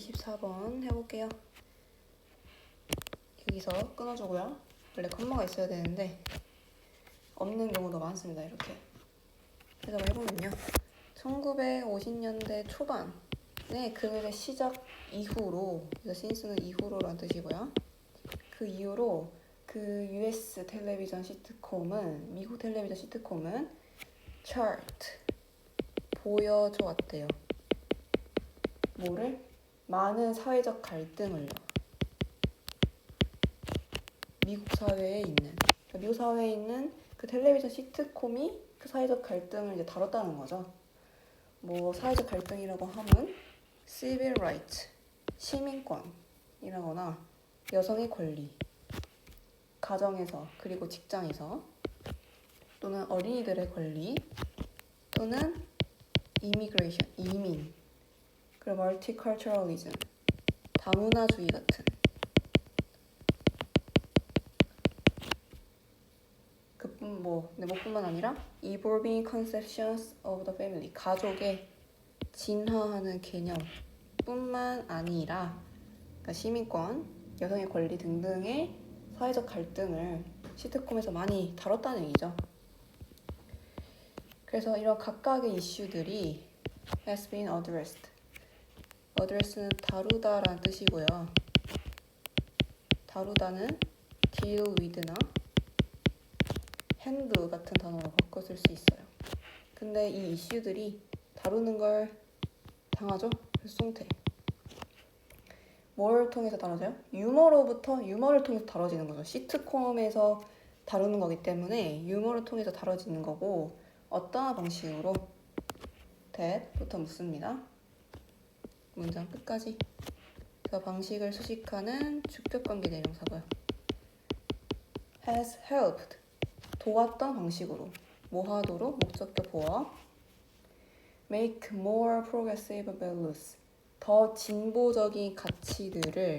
24번 해볼게요. 여기서 끊어주고요. 원래 컴마가 있어야 되는데 없는 경우도 많습니다. 이렇게 해서 해보면요. 1950년대 초반에 그의 시작 이후로, 그래서 since는 이후로라는 뜻이고요. 그 이후로 그 US 텔레비전 시트콤은, 미국 텔레비전 시트콤은 chart, 보여줘 왔대요. 뭐를? 많은 사회적 갈등을요. 미국 사회에 있는, 미국 사회에 있는 그 텔레비전 시트콤이 그 사회적 갈등을 이제 다뤘다는 거죠. 뭐 사회적 갈등이라고 하면 civil rights, 시민권이라거나 여성의 권리, 가정에서 그리고 직장에서, 또는 어린이들의 권리, 또는 immigration, 이민, 그리고 multiculturalism, 다문화주의 같은 뭐뿐만 아니라 evolving conceptions of the family, 가족의 진화하는 개념뿐만 아니라, 그러니까 시민권, 여성의 권리 등등의 사회적 갈등을 시트콤에서 많이 다뤘다는 얘기죠. 그래서 이런 각각의 이슈들이 has been addressed. address는 다루다라는 뜻이고요. 다루다는 deal with나 handle 같은 단어로 바꿔 쓸 수 있어요. 근데 이 이슈들이 다루는 걸 당하죠? 송태. 뭘 통해서 다뤄져요? 유머를 통해서 다뤄지는 거죠. 시트콤에서 다루는 거기 때문에 유머를 통해서 다뤄지는 거고, 어떠한 방식으로? that부터 묻습니다. 문장 끝까지. 그 방식을 수식하는 주격관계 대명사고요. has helped, 도왔던 방식으로. 뭐 하도록? 목적격 보어. make more progressive values, 더 진보적인 가치들을,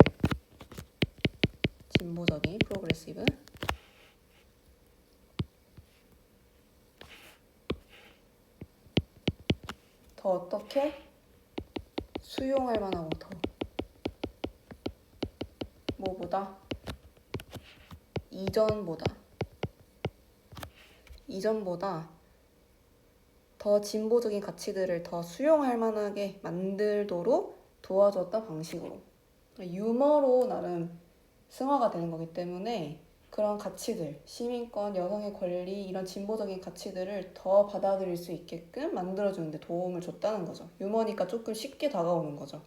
진보적인 progressive, 더 어떻게? 수용할 만하고, 더 뭐보다? 이전보다 더 진보적인 가치들을 더 수용할 만하게 만들도록 도와줬던 방식으로. 유머로 나름 승화가 되는 거기 때문에 그런 가치들, 시민권, 여성의 권리, 이런 진보적인 가치들을 더 받아들일 수 있게끔 만들어주는데 도움을 줬다는 거죠. 유머니까 조금 쉽게 다가오는 거죠.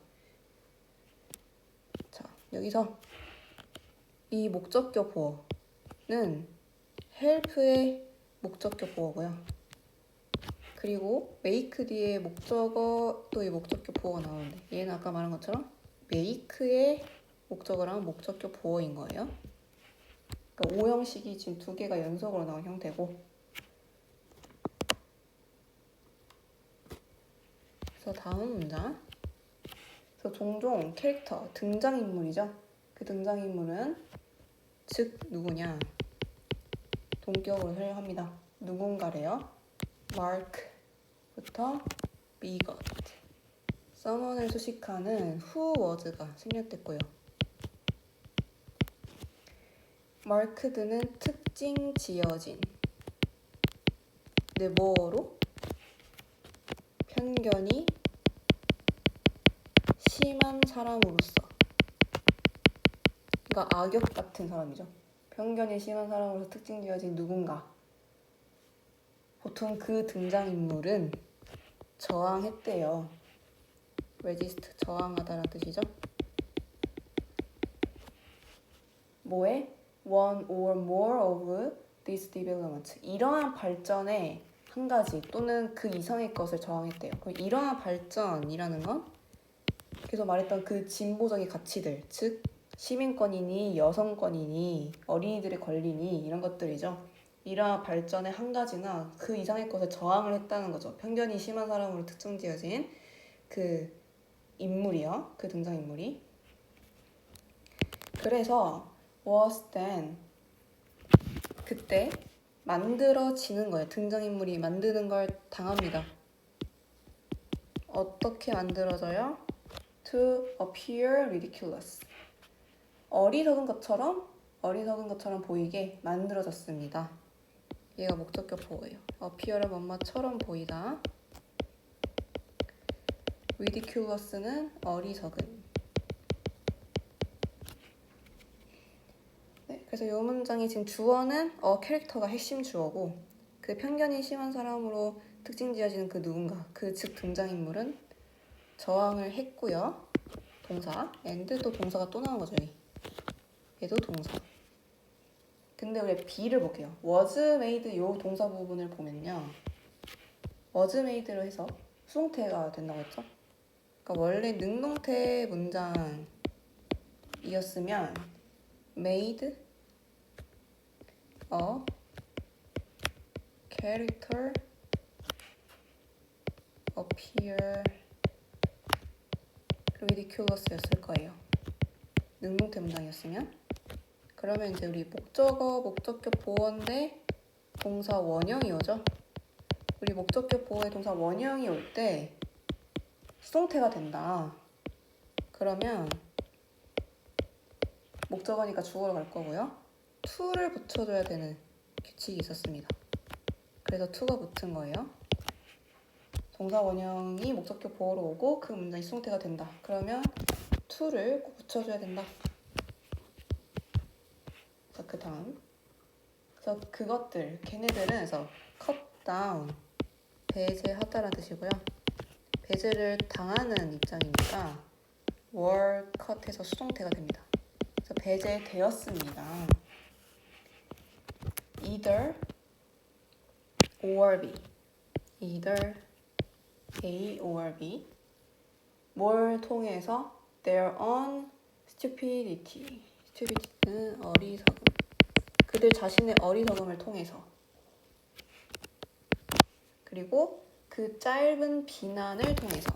자, 여기서 이 목적격 보어는 help의 목적격 보어고요. 그리고 make 뒤에 목적어도 이 목적격 보어가 나오는데, 얘는 아까 말한 것처럼 make의 목적어랑 목적격 보어인 거예요. 그러니까 오형식이 지금 두 개가 연속으로 나온 형태고, 그래서 다음 문장. 그래서 종종 캐릭터, 등장인물이죠. 그 등장인물은 즉 누구냐? 동격으로 사용합니다. 누군가래요. Mark부터 begot. someone을 수식하는 who was가 생략됐고요. marked는 특징 지어진. 근데 뭐로? 편견이 심한 사람으로서. 그러니까 악역 같은 사람이죠. 편견이 심한 사람으로서 특징 지어진 누군가. 보통 그 등장인물은 저항했대요. resist, 저항하다라는 뜻이죠. 뭐에? one or more of this development. 이러한 발전의 한 가지 또는 그 이상의 것을 저항했대요. 그럼 이러한 발전이라는 건 계속 말했던 그 진보적인 가치들, 즉 시민권이니 여성권이니 어린이들의 권리니 이런 것들이죠. 이러한 발전의 한 가지나 그 이상의 것을 저항을 했다는 거죠. 편견이 심한 사람으로 특징지어진 그 인물이요. 그 등장인물이. 그래서 was then, 그때 만들어지는 거예요. 등장인물이 만드는 걸 당합니다. 어떻게 만들어져요? to appear ridiculous. 어리석은 것처럼 보이게 만들어졌습니다. 얘가 목적격 보호예요. appear은 뭐뭐처럼 보이다. ridiculous는 어리석은. 네, 그래서 이 문장이 지금 주어는 캐릭터가 핵심 주어고 그 편견이 심한 사람으로 특징 지어지는 그 누군가, 그 즉 등장인물은 저항을 했고요. 동사, and도 동사가 또 나온 거죠. 여기. 얘도 동사. 근데 우리 B를 볼게요. was made 이 동사 부분을 보면요. was made로 해서 수동태가 된다고 했죠? 그러니까 원래 능동태 문장이었으면 made a character appear ridiculous였을 거예요. 능동태 문장이었으면. 그러면 이제 우리 목적어, 목적격 보어인데 동사 원형이 오죠? 우리 목적격 보어에 동사 원형이 올 때 수동태가 된다. 그러면 목적어니까 주어로 갈 거고요. to를 붙여줘야 되는 규칙이 있었습니다. 그래서 to가 붙은 거예요. 동사 원형이 목적격 보어로 오고 그 문장이 수동태가 된다. 그러면 to를 꼭 붙여줘야 된다. 자, 그 다음. 그래서 그것들, 걔네들은 그래서 cut down, 배제하다라는 뜻이고요. 배제를 당하는 입장이니까 were cut해서 수동태가 됩니다. 그래서 배제되었습니다. either or B. either A or B. 뭘 통해서? their own stupidity. stupidity는 어리석음. 그들 자신의 어리석음을 통해서. 그리고 그 짧은 비난을 통해서.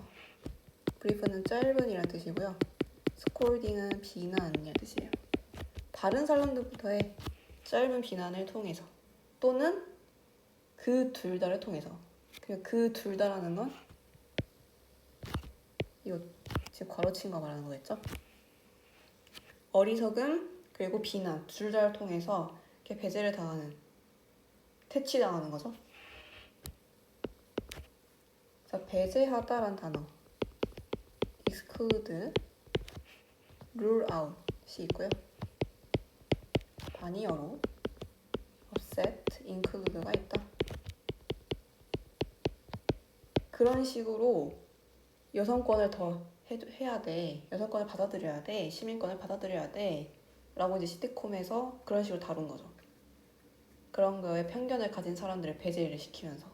brief는 짧은이라는 뜻이고요. scolding은 비난이라는 뜻이에요. 다른 사람들부터의 짧은 비난을 통해서 또는 그 둘 다를 통해서. 그 둘 다라는 건 이거 지금 괄호친 거 말하는 거겠죠? 어리석음 그리고 비난 둘 다를 통해서 이렇게 배제를 당하는, 퇴치당하는 거죠. 자, 배제하다란 단어 exclude, rule out이 있고요. 단이어로 offset, include가 있다. 그런 식으로 여성권을 더 해야 돼. 여성권을 받아들여야 돼. 시민권을 받아들여야 돼. 라고 이제 시트콤에서 그런 식으로 다룬 거죠. 그런 거에 편견을 가진 사람들을 배제를 시키면서.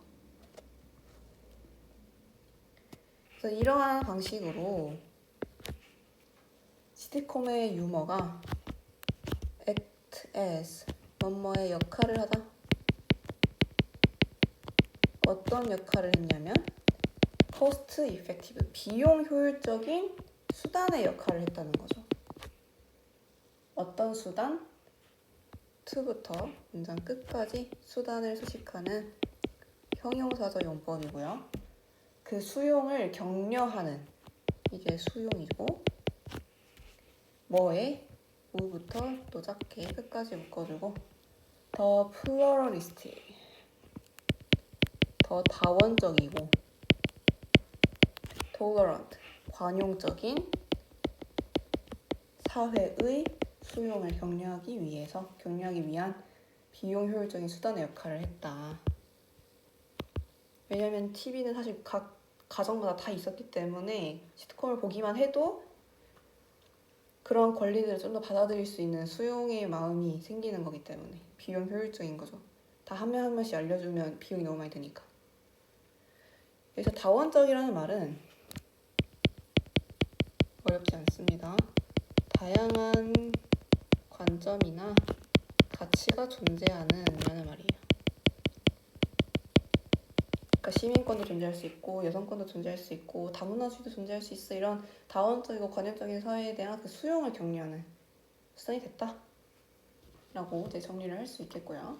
그래서 이러한 방식으로 시트콤의 유머가 act as, 뭐뭐의 역할을 하다. 어떤 역할을 했냐면 cost effective, 비용 효율적인 수단의 역할을 했다는 거죠. 어떤 수단? to부터 문장 끝까지 수단을 수식하는 형용사적 용법이고요. 그 수용을 격려하는, 이게 수용이고, 뭐에? 우부터 또 작게 끝까지 묶어주고, 더 pluralistic, 더 다원적이고, tolerant, 관용적인 사회의 수용을 격려하기 위한 비용 효율적인 수단의 역할을 했다. 왜냐면 TV는 사실 각 가정마다 다 있었기 때문에 시트콤을 보기만 해도 그런 권리들을 좀 더 받아들일 수 있는 수용의 마음이 생기는 거기 때문에 비용 효율적인 거죠. 다 한 명 한 명씩 알려주면 비용이 너무 많이 드니까. 그래서 다원적이라는 말은 어렵지 않습니다. 다양한 관점이나 가치가 존재하는 라는 말이에요. 그러니까 시민권도 존재할 수 있고 여성권도 존재할 수 있고 다문화주의도 존재할 수 있어. 이런 다원적이고 관념적인 사회에 대한 그 수용을 격려하는 수단이 됐다 라고 이제 정리를 할 수 있겠고요.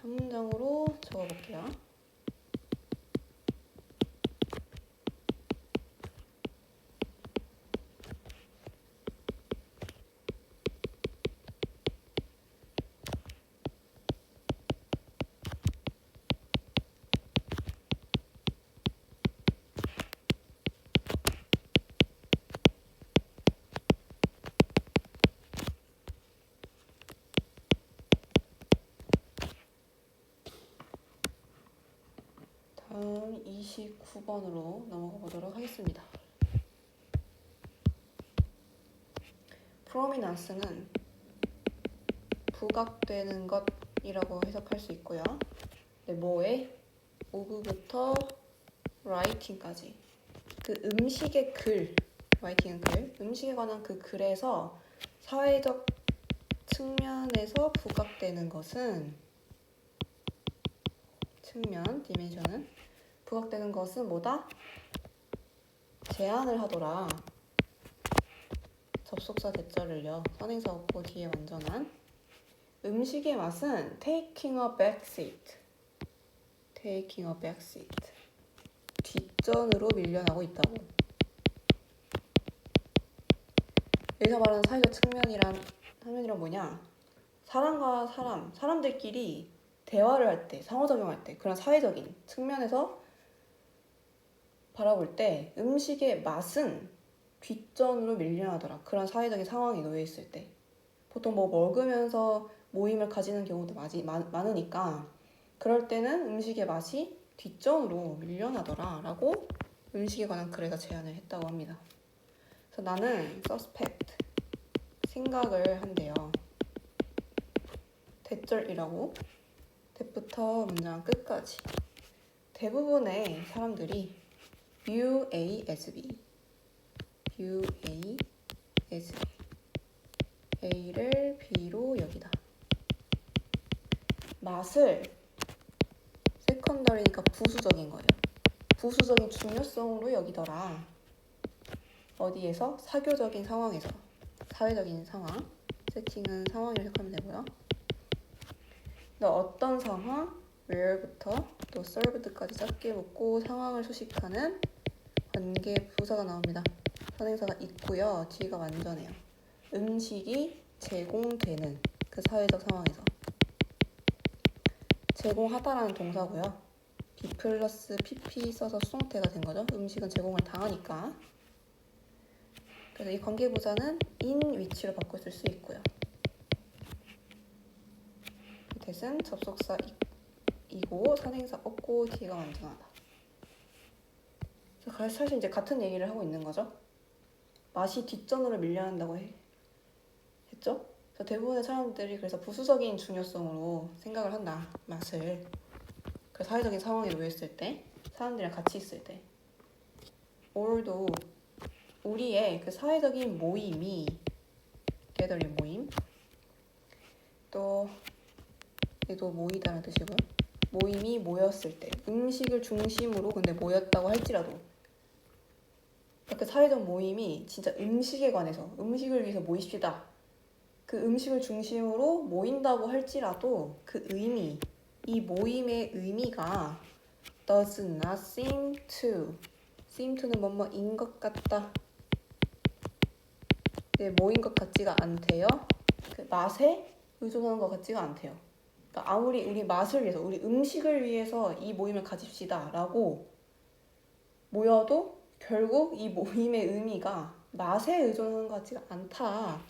한 문장으로 적어볼게요. 2번으로 넘어가 보도록 하겠습니다. 프로미넌스는 부각되는 것이라고 해석할 수 있고요. 네, 뭐에? of부터 writing까지 그 음식의 글, writing은 글, 음식에 관한 그 글에서 사회적 측면에서 부각되는 것은 측면, 디멘션은 부각되는 것은 뭐다? 제안을 하더라. 접속사 대절을요. 선행사 없고 뒤에 완전한. 음식의 맛은 taking a back seat. taking a back seat. 뒷전으로 밀려나고 있다고. 여기서 말하는 사회적 측면이란 뭐냐? 사람과 사람들끼리 대화를 할 때, 상호작용할 때, 그런 사회적인 측면에서 바라볼 때 음식의 맛은 뒷전으로 밀려나더라. 그런 사회적인 상황에 놓여 있을 때. 보통 뭐 먹으면서 모임을 가지는 경우도 많으니까 그럴 때는 음식의 맛이 뒷전으로 밀려나더라 라고 음식에 관한 글에서 제안을 했다고 합니다. 그래서 나는 suspect, 생각을 한대요. 대절이라고 대부터 문장 끝까지 대부분의 사람들이 view A as B, view A as B, A를 B로 여기다. 맛을 세컨더리니까 부수적인 거예요. 부수적인 중요성으로 여기더라. 어디에서? 사교적인 상황에서. 사회적인 상황. 세팅은 상황을 해석하면 되고요. 어떤 상황, where부터 또 served까지 짧게 묶고 상황을 수식하는 관계 부사가 나옵니다. 선행사가 있고요. 뒤가 완전해요. 음식이 제공되는 그 사회적 상황에서. 제공하다라는 동사고요. be 플러스 pp 써서 수동태가 된 거죠. 음식은 제공을 당하니까. 그래서 이 관계부사는 in 위치로 바꿔 쓸 수 있고요. that은 접속사이고 선행사 없고 뒤가 완전하다. 그래서 사실 이제 같은 얘기를 하고 있는 거죠. 맛이 뒷전으로 밀려난다고 했죠. 그래서 대부분의 사람들이 그래서 부수적인 중요성으로 생각을 한다. 맛을. 그 사회적인 상황에 놓였을 때, 사람들이랑 같이 있을 때. 올도 우리의 그 사회적인 모임이 gathering 모임. 또 얘도 모이다라는 뜻이고요. 모임이 모였을 때 음식을 중심으로 근데 모였다고 할지라도 그 사회적 모임이 진짜 음식에 관해서 음식을 위해서 모이십시다. 그 음식을 중심으로 모인다고 할지라도 그 의미, 이 모임의 의미가 does not seem to, seem to는 뭐뭐인 것 같다. 네, 모인 것 같지가 않대요. 그 맛에 의존하는 것 같지가 않대요. 그러니까 아무리 우리 맛을 위해서, 우리 음식을 위해서 이 모임을 가집시다 라고 모여도 결국 이 모임의 의미가 맛에 의존하는 것 같지가 않다.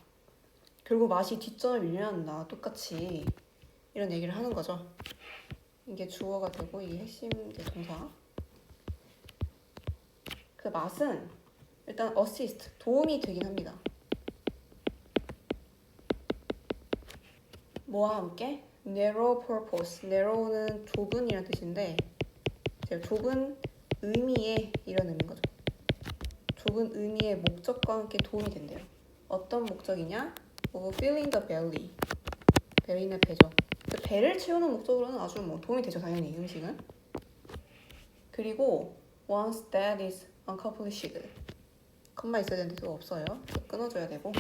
결국 맛이 뒷전을 밀려난다. 똑같이 이런 얘기를 하는 거죠. 이게 주어가 되고 이게 핵심 동사. 그 맛은 일단 assist, 도움이 되긴 합니다. 뭐와 함께? narrow purpose, narrow는 좁은이라는 뜻인데 좁은 의미에 이런 의미인 거죠. 좁은 의미의 목적과 함께 도움이 된대요. 어떤 목적이냐? filling the belly. belly는 배죠. 배를 채우는 목적으로는 아주 도움이 되죠, 당연히 음식은. 그리고 once that is accomplished. 컴마 있어야 되는데 그거 없어요. 끊어줘야 되고.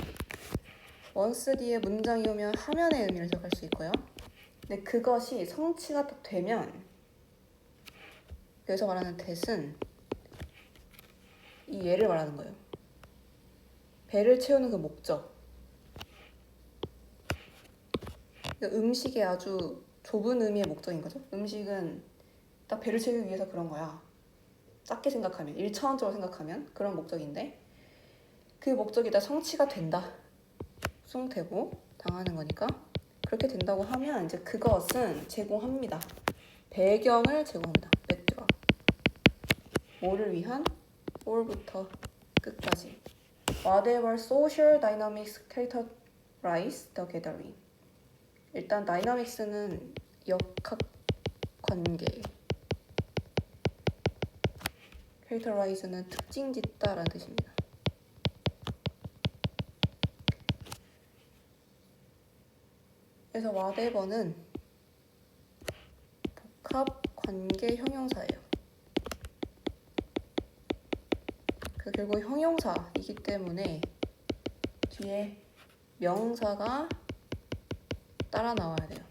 once 뒤에 문장이 오면 하면의 의미를 해석할 수 있고요. 근데 그것이 성취가 딱 되면 여기서 말하는 that은 이 예를 말하는 거예요. 배를 채우는 그 목적. 그러니까 음식의 아주 좁은 의미의 목적인 거죠. 음식은 딱 배를 채우기 위해서 그런 거야. 작게 생각하면, 1차원적으로 생각하면 그런 목적인데 그 목적이 다 성취가 된다. 수동태고 당하는 거니까 그렇게 된다고 하면 이제 그것은 제공합니다. 배경을 제공합니다. 맥주가. 뭐를 위한? for부터 끝까지. Whatever social dynamics characterize the gathering. 일단 dynamics는 역학 관계, characterize는 특징 짓다라는 뜻입니다. 그래서 whatever는 복합 관계 형용사예요. 결국 형용사이기 때문에 뒤에 명사가 따라 나와야 돼요.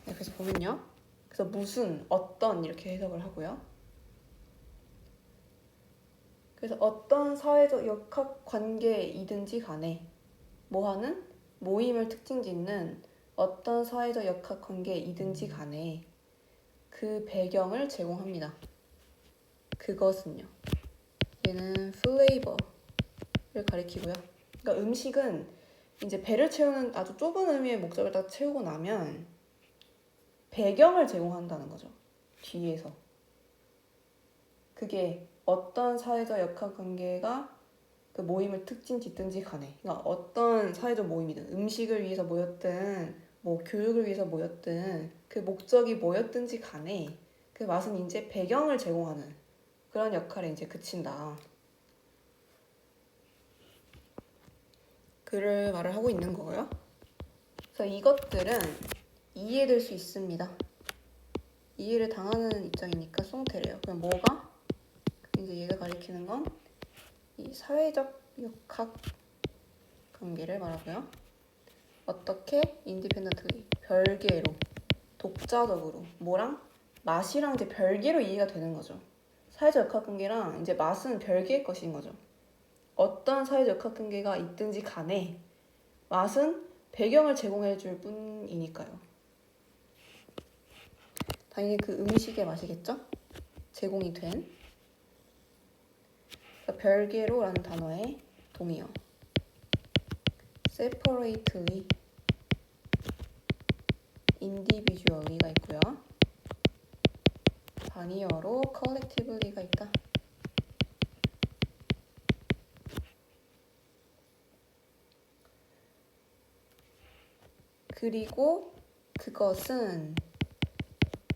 네, 그래서 보면요. 그래서 무슨, 어떤 이렇게 해석을 하고요. 그래서 어떤 사회적 역학 관계이든지 간에 뭐하는? 모임을 특징 짓는 어떤 사회적 역학 관계이든지 간에 그 배경을 제공합니다. 그것은요. 얘는 flavor를 가리키고요. 그러니까 음식은 이제 배를 채우는 아주 좁은 의미의 목적을 딱 채우고 나면 배경을 제공한다는 거죠. 뒤에서. 그게 어떤 사회적 역학관계가 그 모임을 특징 짓든지 간에, 그러니까 어떤 사회적 모임이든 음식을 위해서 모였든 뭐 교육을 위해서 모였든 그 목적이 뭐였든지 간에 그 맛은 이제 배경을 제공하는 그런 역할에 이제 그친다. 그를 말을 하고 있는 거고요. 그래서 이것들은 이해될 수 있습니다. 이해를 당하는 입장이니까 송태래요. 그럼 뭐가? 이제 얘가 가리키는 건 이 사회적 역학 관계를 말하고요. 어떻게? independently, 별개로, 독자적으로, 뭐랑? 맛이랑 이제 별개로 이해가 되는 거죠. 사회적 역학 관계랑 이제 맛은 별개의 것인 거죠. 어떤 사회적 역학 관계가 있든지 간에 맛은 배경을 제공해 줄 뿐이니까요. 당연히 그 음식의 맛이겠죠? 제공이 된. 그러니까 별개로 라는 단어의 동의어. separately, individually가 있고요. 단위어로 collectively가 있다. 그리고 그것은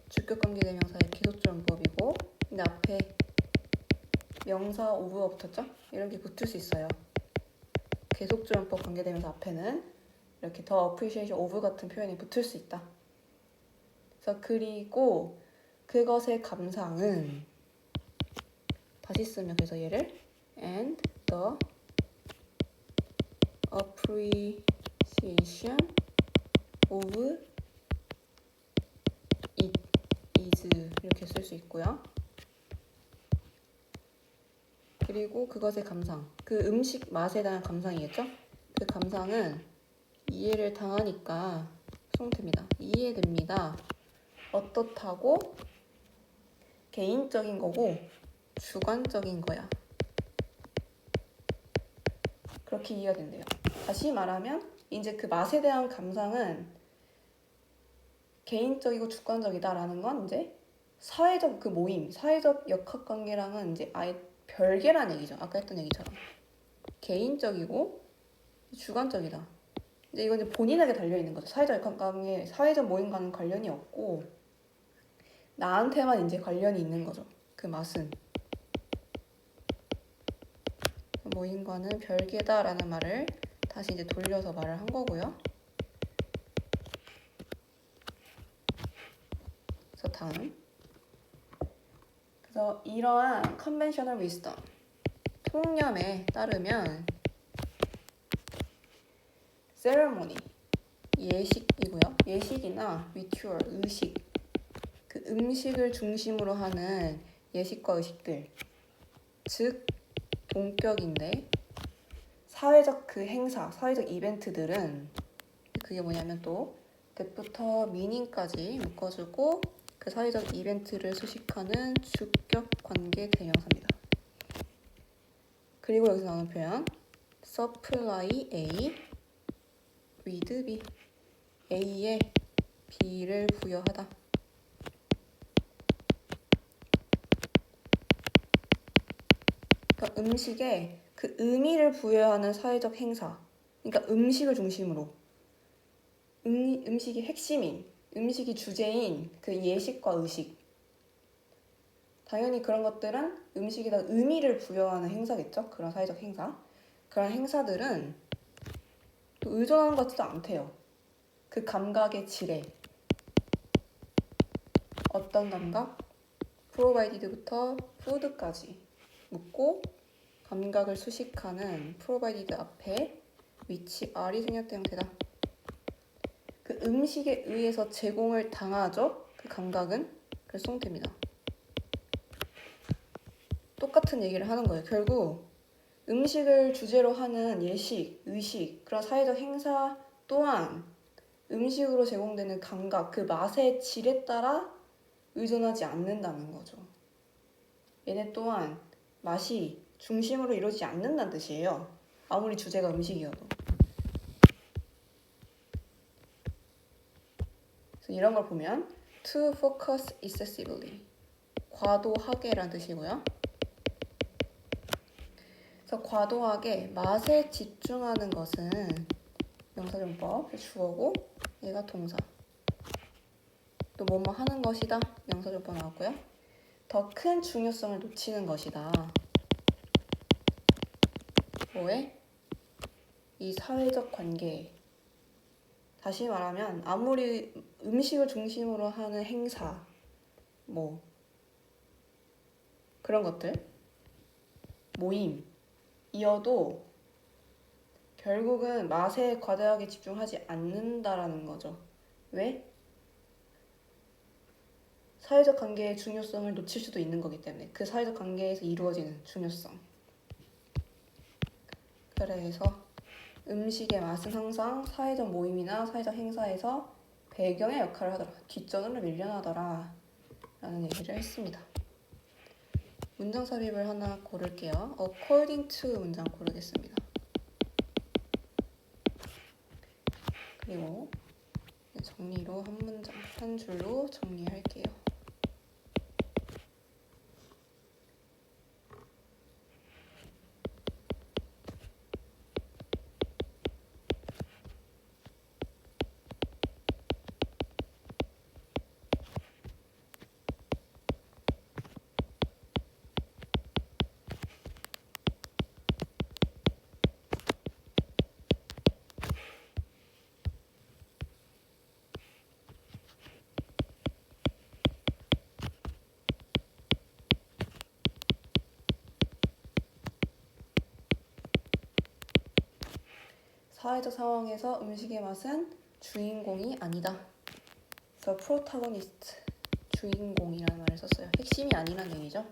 주격관계대명사의 계속조용법이고, 근데 앞에 명사 오브가 붙었죠? 이런 게 붙을 수 있어요. 계속조용법 관계대명사 앞에는 이렇게 더 appreciation of 같은 표현이 붙을 수 있다. 그래서 그리고 그것의 감상은 다시 쓰면 그래서 얘를 and the appreciation of it is 이렇게 쓸 수 있고요. 그리고 그것의 감상, 그 음식 맛에 대한 감상이겠죠? 그 감상은 이해를 당하니까 수동태입니다. 이해됩니다. 어떻다고? 개인적인 거고 주관적인 거야. 그렇게 이해가 된대요. 다시 말하면 이제 그 맛에 대한 감상은 개인적이고 주관적이다라는 건 이제 사회적 그 모임, 사회적 역학관계랑은 이제 아예 별개란 얘기죠. 아까 했던 얘기처럼 개인적이고 주관적이다. 이제 이건 이제 본인에게 달려 있는 거죠. 사회적 역학관계, 사회적 모임과는 관련이 없고 나한테만 이제 관련이 있는 거죠. 그 맛은 모임과는 별개다라는 말을 다시 이제 돌려서 말을 한 거고요. 그래서 다음. 그래서 이러한 conventional wisdom, 통념에 따르면 ceremony, 예식이고요. 예식이나 ritual, 의식, 그 음식을 중심으로 하는 예식과 의식들, 즉 동격인데 사회적 그 행사, 사회적 이벤트들은 그게 뭐냐면 또 that부터 meaning까지 묶어주고 그 사회적 이벤트를 수식하는 주격 관계 대명사입니다. 그리고 여기서 나오는 표현 supply A with B, A에 B를 부여하다. 음식에 그 의미를 부여하는 사회적 행사. 그러니까 음식을 중심으로. 음식이 핵심인, 음식이 주제인 그 예식과 의식. 당연히 그런 것들은 음식에다 의미를 부여하는 행사겠죠? 그런 사회적 행사. 그런 행사들은 또 의존하는 것 같지도 않대요. 그 감각의 질에. 어떤 감각? provided부터 food까지 묻고 감각을 수식하는 provided 앞에 which are이 생략된 형태다. 그 음식에 의해서 제공을 당하죠. 그 감각은. 그래서 형태입니다. 똑같은 얘기를 하는 거예요. 결국 음식을 주제로 하는 예식, 의식, 그런 사회적 행사 또한 음식으로 제공되는 감각, 그 맛의 질에 따라 의존하지 않는다는 거죠. 얘네 또한 맛이 중심으로 이루어지지 않는다는 뜻이에요. 아무리 주제가 음식이어도. 그래서 이런 걸 보면 to focus excessively, 과도하게라는 뜻이고요. 그래서 과도하게 맛에 집중하는 것은 명사존법, 주어고 얘가 동사. 또 뭐뭐 하는 것이다, 명사존법 나왔고요. 더 큰 중요성을 놓치는 것이다. 뭐에? 이 사회적 관계에. 다시 말하면 아무리 음식을 중심으로 하는 행사, 뭐 그런 것들, 모임이어도 결국은 맛에 과다하게 집중하지 않는다라는 거죠. 왜? 사회적 관계의 중요성을 놓칠 수도 있는 거기 때문에. 그 사회적 관계에서 이루어지는 중요성. 그래서 음식의 맛은 항상 사회적 모임이나 사회적 행사에서 배경의 역할을 하더라. 뒷전으로 밀려나더라. 라는 얘기를 했습니다. 문장 삽입을 하나 고를게요. according to 문장 고르겠습니다. 그리고 정리로 한 문장, 한 줄로 정리할게요. 사회적 상황에서 음식의 맛은 주인공이 아니다. 그래서 프로타고니스트, 주인공이라는 말을 썼어요. 핵심이 아니란 얘기죠.